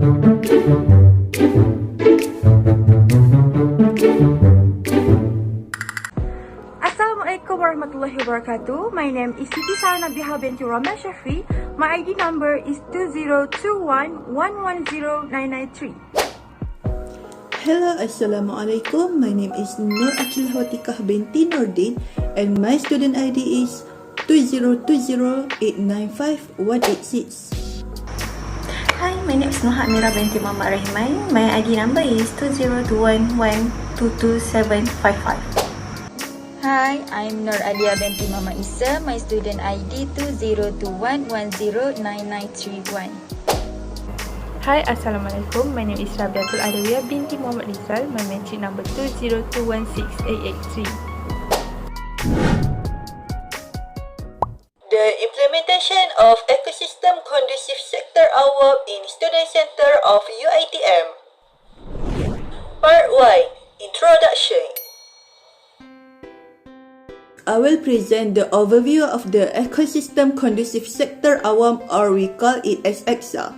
Assalamualaikum warahmatullahi wabarakatuh. My name is Siti Sarna Biha binti Ramel Shafri. My ID number is 2021110993. Hello, Assalamualaikum. My name is Nur Akil Hawatikah binti Nordin and my student ID is 2020895186. Hi, my name is Noha Amira binti Muhammad Rahimai. My ID number is 2021122755. Hi, I'm Nur Adia binti Mama Isa. My student ID 2021109931. Hi, Assalamualaikum. My name is Rabiatul Adawiyah binti Muhammad Rizal. My matric number 20216883. The implementation of ecosystem conducive sector award in student center of UiTM. Part 1. Introduction. I will present the overview of the ecosystem conducive sector awam, or we call it as EKSA.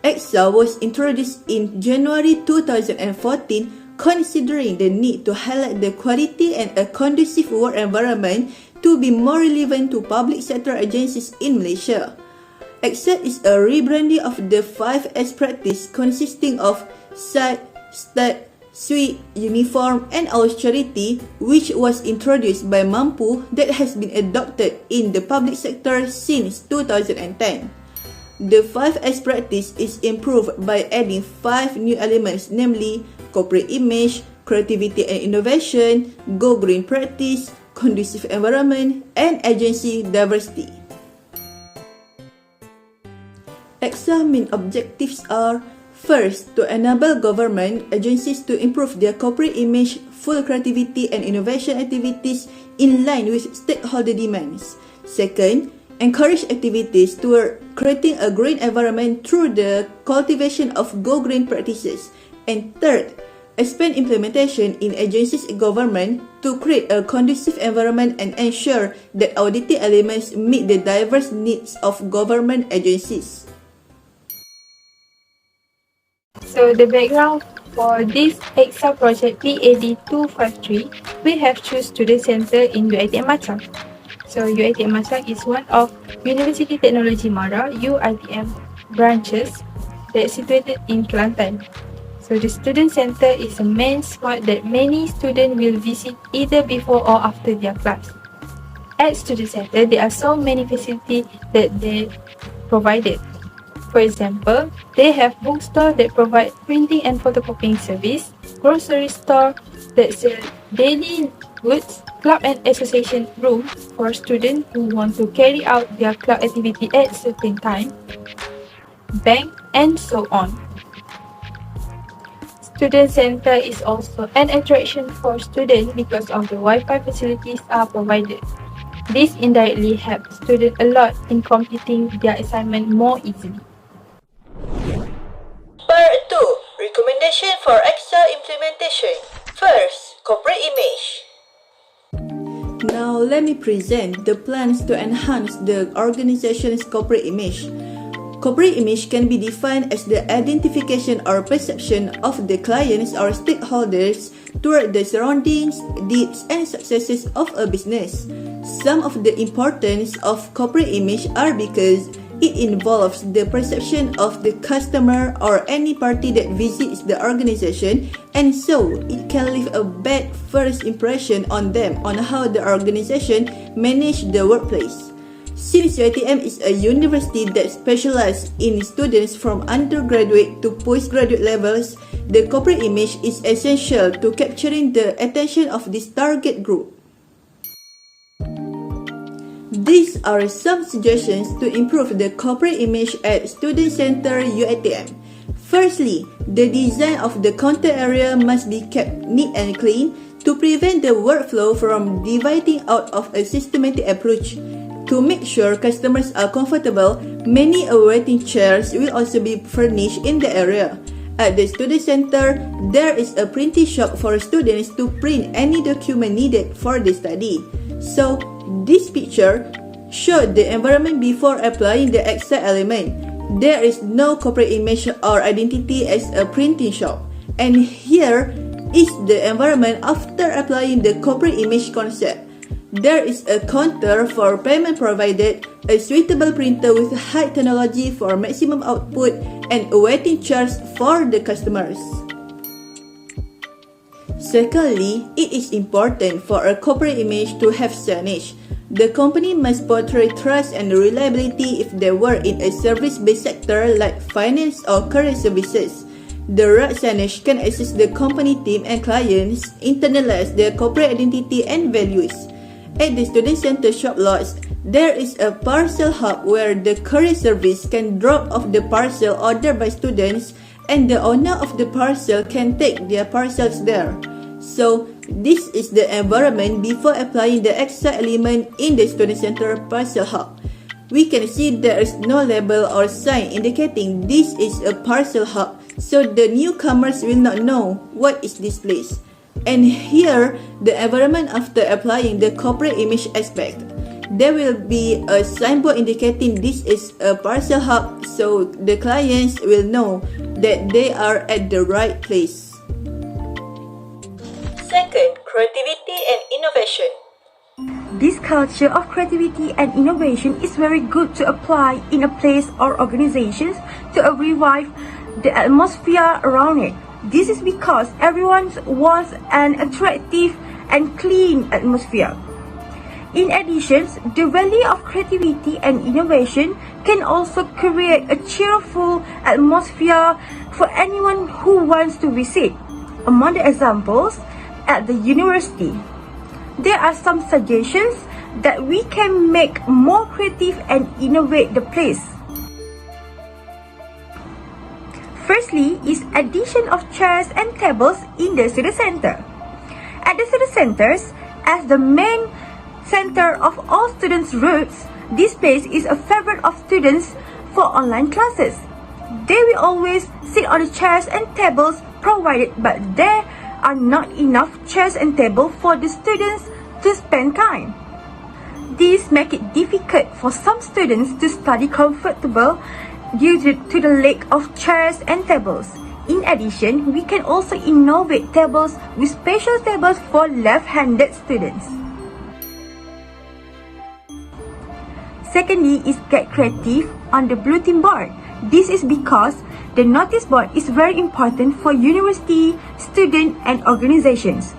EKSA was introduced in January 2014, considering the need to highlight the quality and a conducive work environment to be more relevant to public sector agencies in Malaysia. EKSA is a rebranding of the 5S practice consisting of SITE, STAT, SWIT, Uniform and Austerity, which was introduced by Mampu, that has been adopted in the public sector since 2010. The 5S practice is improved by adding 5 new elements, namely corporate image, creativity and innovation, go green practice, conducive environment, and agency diversity. EKSA main objectives are: first, to enable government agencies to improve their corporate image, full creativity and innovation activities in line with stakeholder demands. Second, encourage activities toward creating a green environment through the cultivation of go green practices. And third, expand implementation in agencies and government to create a conducive environment and ensure that auditing elements meet the diverse needs of government agencies. So the background for this EKSA project PAD253, we have choose student center in UiTM Machang. So UiTM Machang is one of University Technology Mara UiTM branches that is situated in Kelantan. So the student center is a main spot that many students will visit either before or after their class. At student center, there are so many facilities that they provided. For example, they have bookstore that provide printing and photocopying service, grocery store that sell daily goods, club and association room for students who want to carry out their club activity at certain time, bank, and so on. Student center is also an attraction for students because of the Wi-Fi facilities are provided. This indirectly helps students a lot in completing their assignment more easily. Part 2. Recommendation for EKSA implementation. First, corporate image. Now, let me present the plans to enhance the organization's corporate image. Corporate image can be defined as the identification or perception of the clients or stakeholders toward the surroundings, deeds, and successes of a business. Some of the importance of corporate image are because it involves the perception of the customer or any party that visits the organization, and so it can leave a bad first impression on them on how the organization manages the workplace. Since UiTM is a university that specializes in students from undergraduate to postgraduate levels, the corporate image is essential to capturing the attention of this target group. These are some suggestions to improve the corporate image at Student Center UiTM. Firstly, the design of the counter area must be kept neat and clean to prevent the workflow from deviating out of a systematic approach. To make sure customers are comfortable, many awaiting chairs will also be furnished in the area. At the Student Center, there is a printing shop for students to print any document needed for the study. So, this picture showed the environment before applying the EKSA element. there is no corporate image or identity as a printing shop. And here is the environment after applying the corporate image concept. There is a counter for payment provided, a suitable printer with high technology for maximum output, and a waiting charge for the customers. Secondly, it is important for a corporate image to have signage. The company must portray trust and reliability if they work in a service-based sector like finance or career services. The right signage can assist the company team and clients internalize their corporate identity and values. At the Student Center shop lots, there is a parcel hub where the courier service can drop off the parcel ordered by students and the owner of the parcel can take their parcels there. So, this is the environment before applying the EKSA element in the Student Center parcel hub. We can see there is no label or sign indicating this is a parcel hub, so the newcomers will not know what is this place. And here, the environment after applying the corporate image aspect. There will be a signboard indicating this is a parcel hub, so the clients will know that they are at the right place. Second, creativity and innovation. This culture of creativity and innovation is very good to apply in a place or organizations to revive the atmosphere around it. This is because everyone wants an attractive and clean atmosphere. In addition, the value of creativity and innovation can also create a cheerful atmosphere for anyone who wants to visit. Among the examples, at the university, there are some suggestions that we can make more creative and innovate the place. Firstly is addition of chairs and tables in the student center. At the student centers, as the main center of all students' routes, this place is a favorite of students for online classes. They will always sit on the chairs and tables provided, but there are not enough chairs and tables for the students to spend time. This makes it difficult for some students to study comfortable due to the lack of chairs and tables. In addition, we can also innovate tables with special tables for left-handed students. Secondly is get creative on the bulletin board. This is because the notice board is very important for university, students and organizations.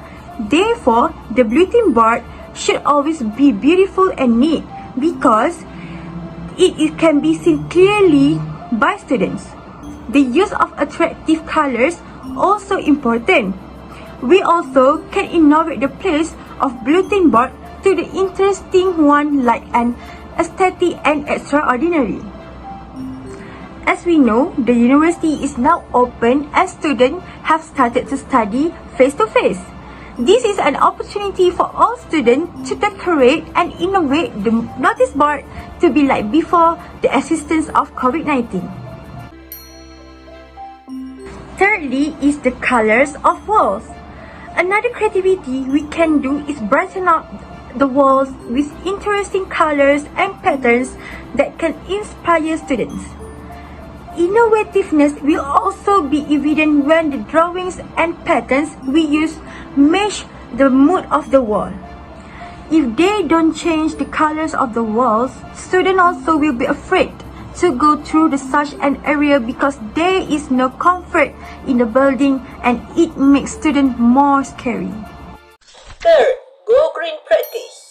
Therefore, the bulletin board should always be beautiful and neat because it can be seen clearly by students. The use of attractive colors also important. We also can innovate the place of bulletin board to the interesting one like an aesthetic and extraordinary. As we know, the university is now open and students have started to study face-to-face. This is an opportunity for all students to decorate and innovate the notice board to be like before the existence of COVID-19. Thirdly is the colors of walls. Another creativity we can do is brighten up the walls with interesting colors and patterns that can inspire students. Innovativeness will also be evident when the drawings and patterns we use match the mood of the wall. If they don't change the colors of the walls, students also will be afraid to go through such an area because there is no comfort in the building and it makes students more scary. Third, go green practice.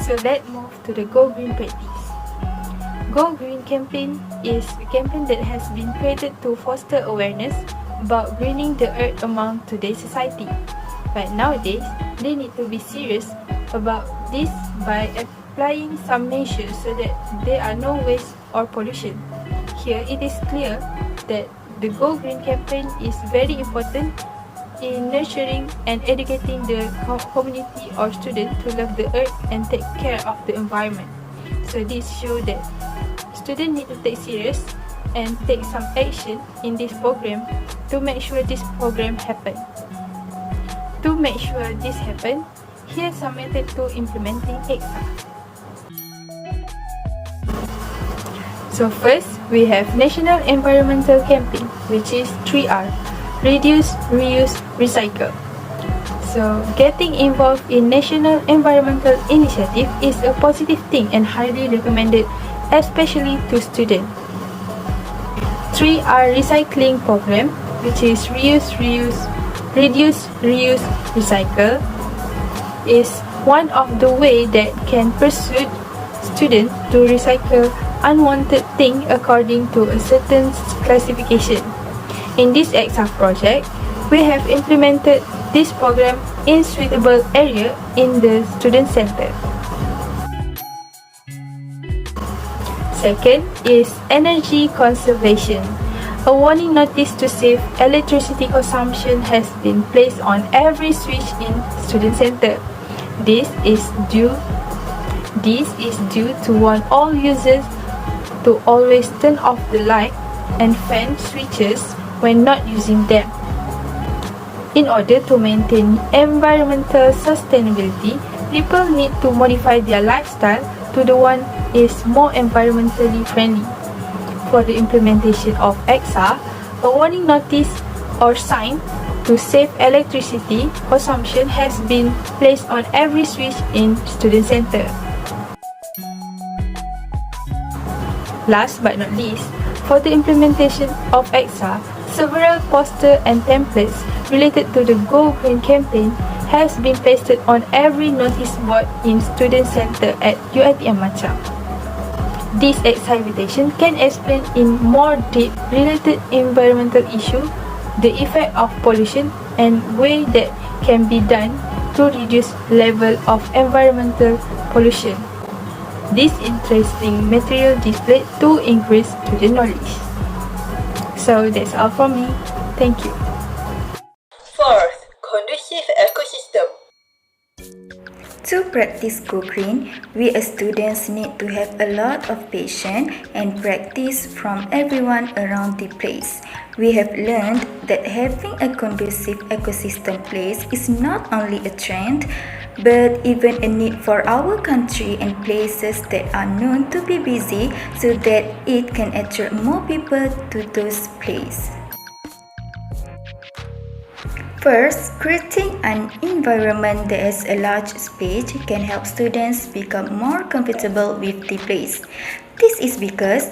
So let's move to the Go Green practice. Go Green campaign is a campaign that has been created to foster awareness about greening the earth among today's society. But nowadays, they need to be serious about this by applying some measures so that there are no waste or pollution. Here, it is clear that the Go Green campaign is very important in nurturing and educating the community or students to love the earth and take care of the environment. So this shows that students need to take serious and take some action in this program to make sure this program happen. To make sure this happen, here's some method to implementing EKSA. So So first, we have National Environmental Campaign, which is 3R, Reduce, Reuse, Recycle. So getting involved in National Environmental Initiative is a positive thing and highly recommended, especially to students. 3R Recycling Program, which is Reduce, Reuse, Recycle, is one of the way that can pursue students to recycle unwanted thing according to a certain classification. In this EKSA project, we have implemented this program in suitable area in the student center. Second is energy conservation. A warning notice to save electricity consumption has been placed on every switch in student center. This is due to warn all users to always turn off the light and fan switches when not using them. In order to maintain environmental sustainability, people need to modify their lifestyle to the one is more environmentally friendly. For the implementation of EKSA, a warning notice or sign to save electricity consumption has been placed on every switch in student center. Last but not least, for the implementation of EKSA, several posters and templates related to the Go Green campaign has been pasted on every notice board in student center at UiTM Macam. This EKSA invitation can explain in more depth related environmental issue, the effect of pollution, and way that can be done to reduce level of environmental pollution. This interesting material displayed to increase student knowledge. So that's all from me. Thank you. Fourth, conducive ecosystem. To practice Go Green, we as students need to have a lot of patience and practice from everyone around the place. We have learned that having a conducive ecosystem place is not only a trend, but even a need for our country and places that are known to be busy so that it can attract more people to those places. First, creating an environment that has a large space can help students become more comfortable with the place. This is because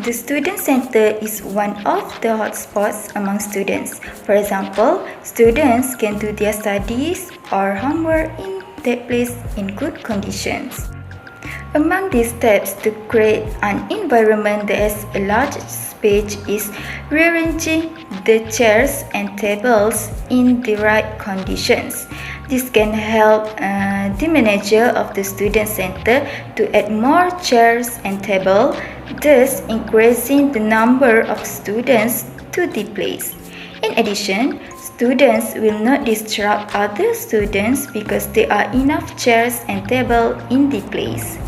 the student center is one of the hotspots among students. For example, students can do their studies or homework in that place in good conditions. Among these steps to create an environment that has a large space is rearranging the chairs and tables in the right conditions. This can help the manager of the student center to add more chairs and tables, thus increasing the number of students to the place. In addition, students will not disrupt other students because there are enough chairs and tables in the place.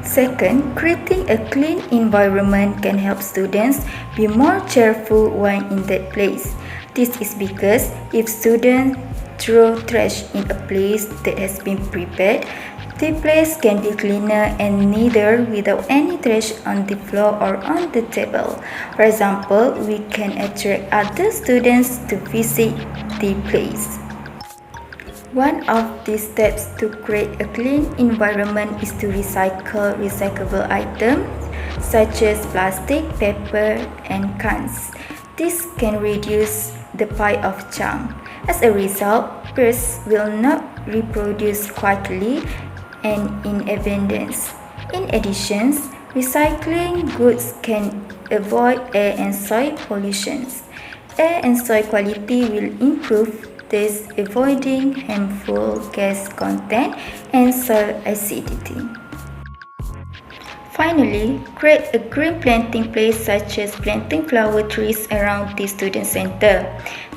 Second, creating a clean environment can help students be more cheerful while in that place. This is because if students throw trash in a place that has been prepared, the place can be cleaner and neater without any trash on the floor or on the table. For example, we can attract other students to visit the place. One of the steps to create a clean environment is to recycle recyclable items such as plastic, paper, and cans. This can reduce the pile of junk. As a result, pests will not reproduce quickly and in abundance. In addition, recycling goods can avoid air and soil pollution. Air and soil quality will improve, thus avoiding harmful gas content and soil acidity. Finally, create a green planting place such as planting flower trees around the student center.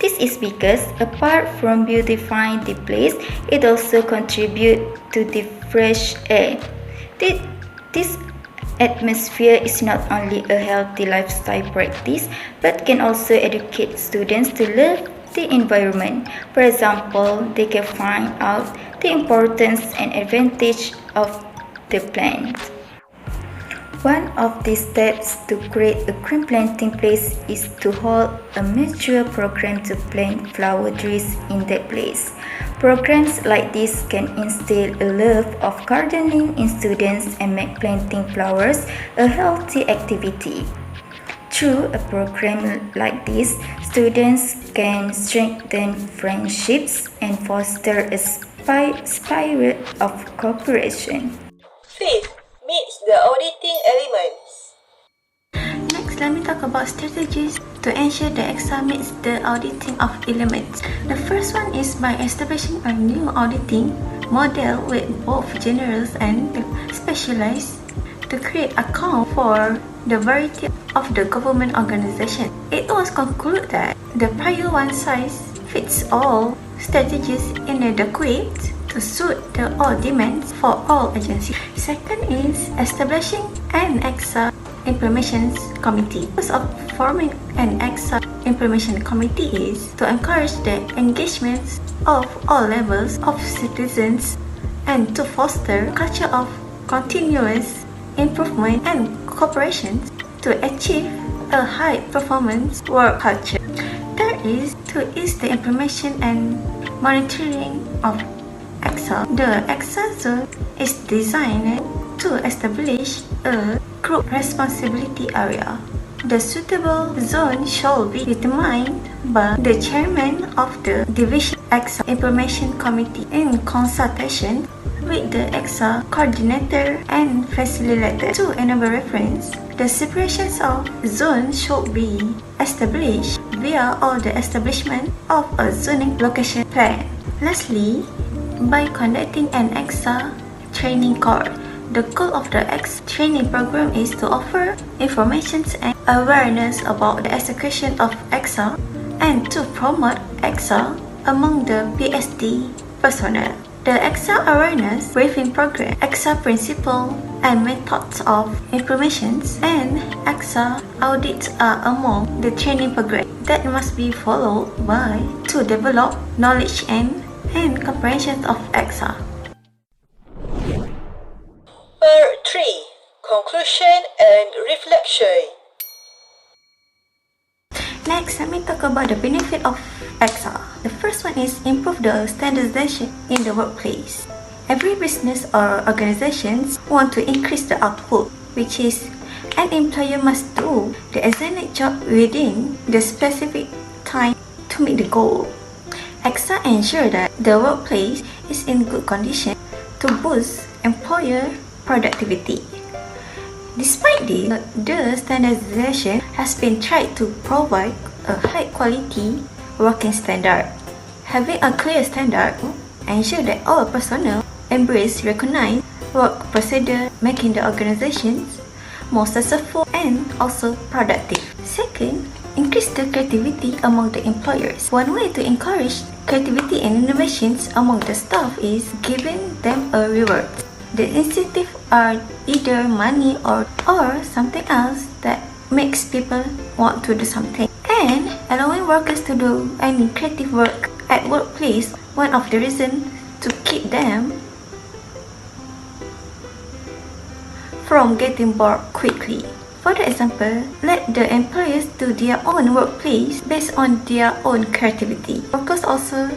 This is because apart from beautifying the place, it also contributes to the fresh air. This atmosphere is not only a healthy lifestyle practice, but can also educate students to love the environment. For example, they can find out the importance and advantage of the plant. One of these steps to create a green planting place is to hold a mature program to plant flower trees in that place. Programs like this can instill a love of gardening in students and make planting flowers a healthy activity. Through a program like this, students can strengthen friendships and foster a spirit of cooperation. Fifth, meets the auditing elements. Next, let me talk about strategies to ensure the EKSA meets the auditing of elements. The first one is by establishing a new auditing model with both generals and specialized to create account for the variety of the government organization. It was concluded that the prior one-size-fits-all strategies inadequate to suit the all demands for all agencies. Second is establishing an EKSA Implementation Committee. The purpose of forming an EKSA Implementation Committee is to encourage the engagement of all levels of citizens and to foster a culture of continuous improvement and cooperation to achieve a high performance work culture. Third is to ease the implementation and monitoring of EKSA. The EKSA zone is designed to establish a group responsibility area. The suitable zone shall be determined by the chairman of the Division EKSA Implementation Committee in consultation with the EKSA coordinator and facilitator. To enable reference, the separations of zones should be established via all the establishment of a zoning location plan. Lastly, by conducting an EKSA training course. The goal of the EKSA training program is to offer information and awareness about the execution of EKSA and to promote EKSA among the PSD personnel. The EKSA awareness briefing program, EKSA principle and methods of implementations, and EKSA audits are among the training program that must be followed by to develop knowledge and comprehension of EKSA. Part 3. Conclusion and Reflection. Next, let me talk about the benefit of EKSA. The first one is improve the standardization in the workplace. Every business or organizations want to increase the output, which is an employer must do the assigned job within the specific time to meet the goal. EKSA ensure that the workplace is in good condition to boost employer productivity. Despite this, the standardization has been tried to provide a high-quality working standard. Having a clear standard ensure that all personnel embrace recognized work procedure, making the organizations more successful and also productive. Second, increase the creativity among the employers. One way to encourage creativity and innovations among the staff is giving them a reward. The incentive are either money or something else that makes people want to do something. And allowing workers to do any creative work at workplace, one of the reasons to keep them from getting bored quickly. For example, let the employers do their own workplace based on their own creativity. Workers also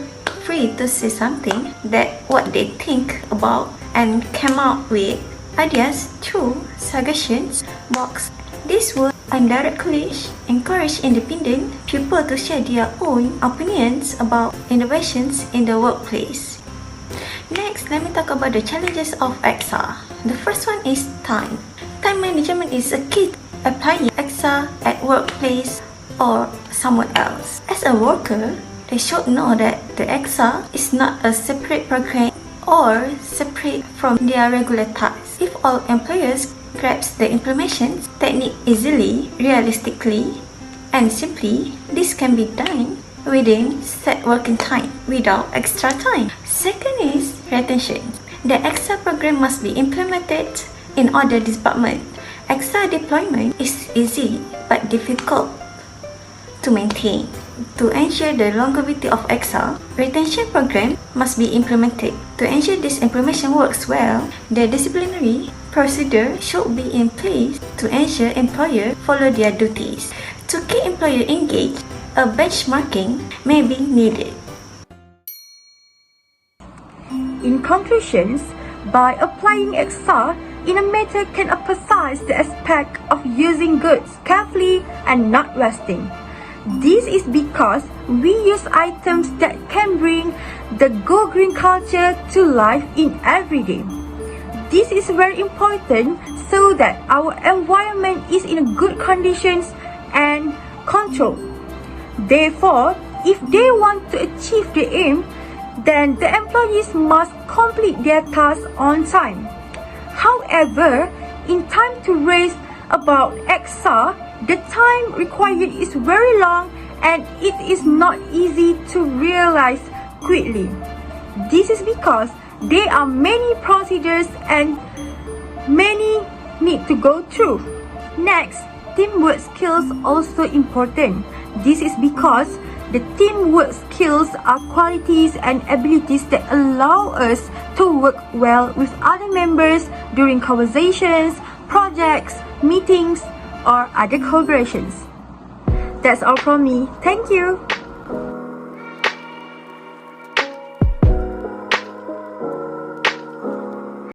free to say something that what they think about and come up with ideas through suggestions box. This will indirectly encourage independent people to share their own opinions about innovations in the workplace. Next, let me talk about the challenges of EKSA. The first one is time. Time management is a key to applying EKSA at workplace or somewhere else. As a worker, they should know that the EKSA is not a separate program or separate from their regular tasks. If all employers grasp the implementation technique easily, realistically, and simply, this can be done within set working time without extra time. Second is retention. The EKSA program must be implemented in other departments. EKSA deployment is easy but difficult to maintain. To ensure the longevity of EKSA, retention program must be implemented. To ensure this implementation works well, the disciplinary procedure should be in place to ensure employers follow their duties. To keep employers engaged, a benchmarking may be needed. In conclusions, by applying EKSA in a matter can emphasize the aspect of using goods carefully and not wasting. This is because we use items that can bring the Go Green culture to life in every day. This is very important so that our environment is in good conditions and control. Therefore, if they want to achieve the aim, then the employees must complete their tasks on time. However, in time to raise about EKSA, the time required is very long and it is not easy to realize quickly. This is because there are many procedures and many need to go through. Next, teamwork skills also important. This is because the teamwork skills are qualities and abilities that allow us to work well with other members during conversations, projects, meetings, or other collaborations. That's all from me. Thank you.